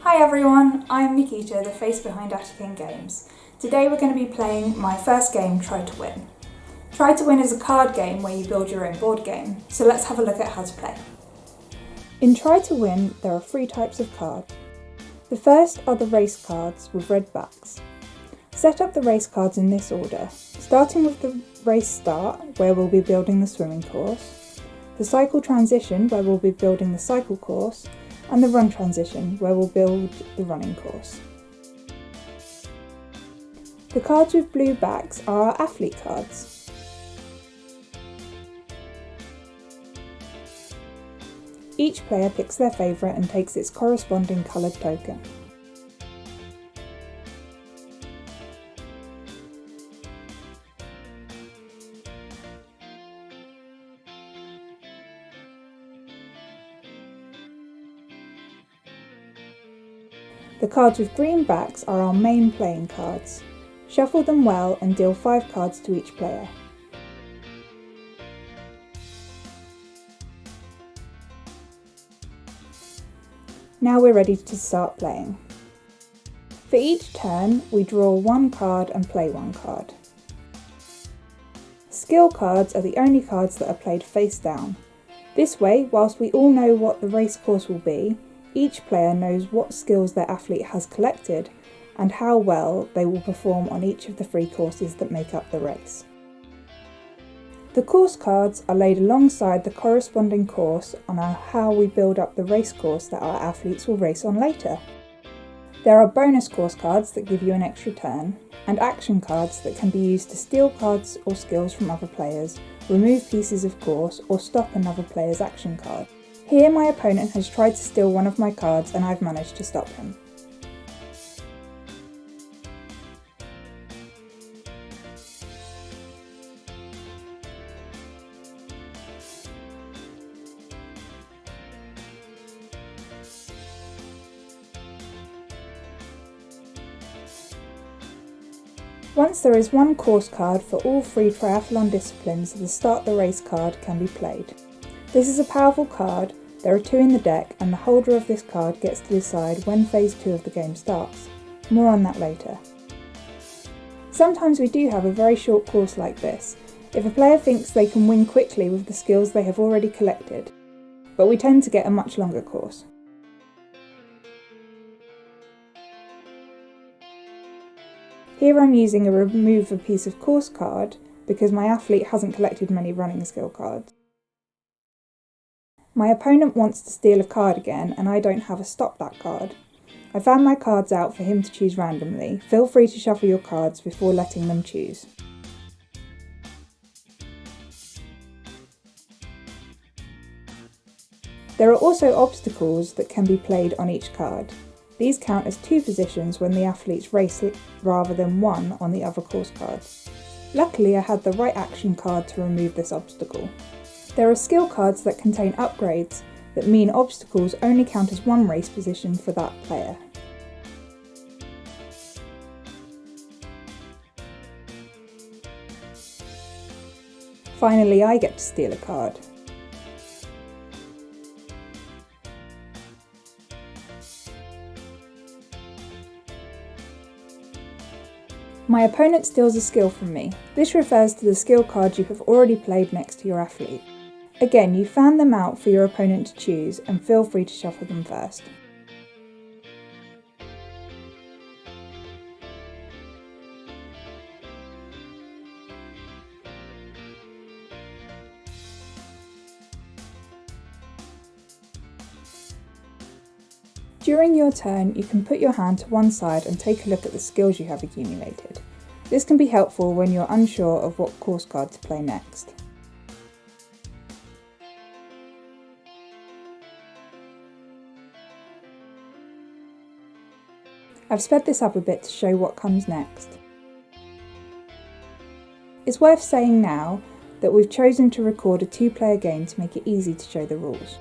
Hi everyone, I'm Nikita, the face behind Attican Games. Today we're going to be playing my first game, Try to Win. Try to Win is a card game where you build your own board game, so let's have a look at how to play. In Try to Win, there are 3 types of cards. The first are the race cards with red backs. Set up the race cards in this order, starting with the race start, where we'll be building the swimming course, the cycle transition, where we'll be building the cycle course, and the run transition, where we'll build the running course. The cards with blue backs are our athlete cards. Each player picks their favourite and takes its corresponding coloured token. The cards with green backs are our main playing cards. Shuffle them well and deal 5 cards to each player. Now we're ready to start playing. For each turn, we draw 1 card and play 1 card. Skill cards are the only cards that are played face down. This way, whilst we all know what the race course will be, each player knows what skills their athlete has collected and how well they will perform on each of the 3 courses that make up the race. The course cards are laid alongside the corresponding course on how we build up the race course that our athletes will race on later. There are bonus course cards that give you an extra turn, and action cards that can be used to steal cards or skills from other players, remove pieces of course, or stop another player's action card. Here my opponent has tried to steal one of my cards and I've managed to stop him. Once there is 1 course card for all 3 triathlon disciplines, the Start the Race card can be played. This is a powerful card, there are 2 in the deck, and the holder of this card gets to decide when phase 2 of the game starts. More on that later. Sometimes we do have a very short course like this, if a player thinks they can win quickly with the skills they have already collected, but we tend to get a much longer course. Here I'm using a remove a piece of course card because my athlete hasn't collected many running skill cards. My opponent wants to steal a card again and I don't have a stop that card. I found my cards out for him to choose randomly. Feel free to shuffle your cards before letting them choose. There are also obstacles that can be played on each card. These count as 2 positions when the athletes race rather than 1 on the other course cards. Luckily I had the right action card to remove this obstacle. There are skill cards that contain upgrades that mean obstacles only count as 1 race position for that player. Finally, I get to steal a card. My opponent steals a skill from me. This refers to the skill card you have already played next to your athlete. Again, you found them out for your opponent to choose and feel free to shuffle them first. During your turn, you can put your hand to one side and take a look at the skills you have accumulated. This can be helpful when you're unsure of what course card to play next. I've sped this up a bit to show what comes next. It's worth saying now that we've chosen to record a 2-player game to make it easy to show the rules.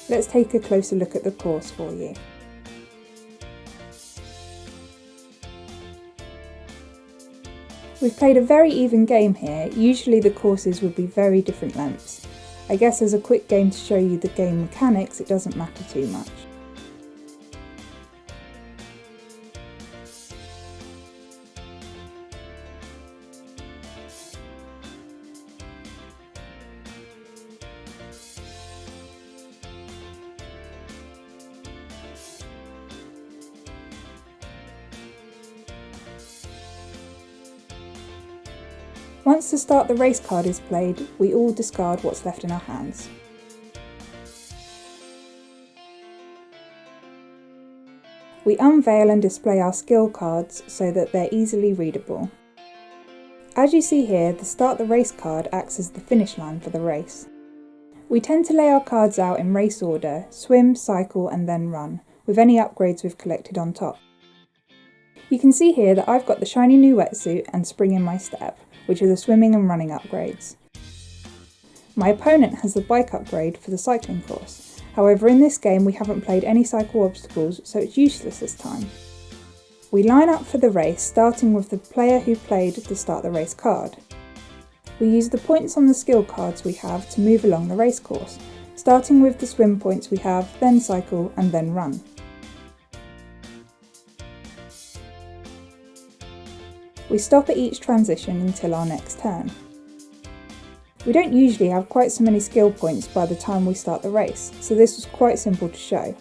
Let's take a closer look at the course for you. We've played a very even game here. Usually the courses would be very different lengths. I guess as a quick game to show you the game mechanics, it doesn't matter too much. Once the Start the Race card is played, we all discard what's left in our hands. We unveil and display our skill cards so that they're easily readable. As you see here, the Start the Race card acts as the finish line for the race. We tend to lay our cards out in race order: swim, cycle and then run, with any upgrades we've collected on top. You can see here that I've got the shiny new wetsuit and spring in my step, which are the swimming and running upgrades. My opponent has the bike upgrade for the cycling course. However, in this game we haven't played any cycle obstacles, so it's useless this time. We line up for the race, starting with the player who played the Start the Race card. We use the points on the skill cards we have to move along the race course, starting with the swim points we have, then cycle and then run. We stop at each transition until our next turn. We don't usually have quite so many skill points by the time we start the race, so this was quite simple to show.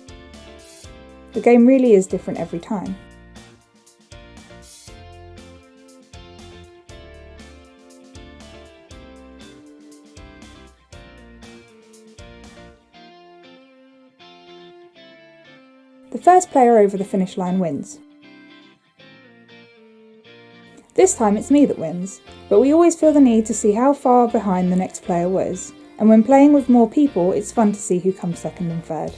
The game really is different every time. The first player over the finish line wins. This time it's me that wins, but we always feel the need to see how far behind the next player was, and when playing with more people it's fun to see who comes second and third.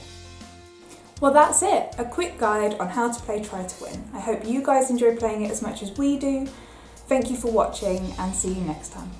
Well, that's it, a quick guide on how to play Try to Win. I hope you guys enjoy playing it as much as we do. Thank you for watching and see you next time.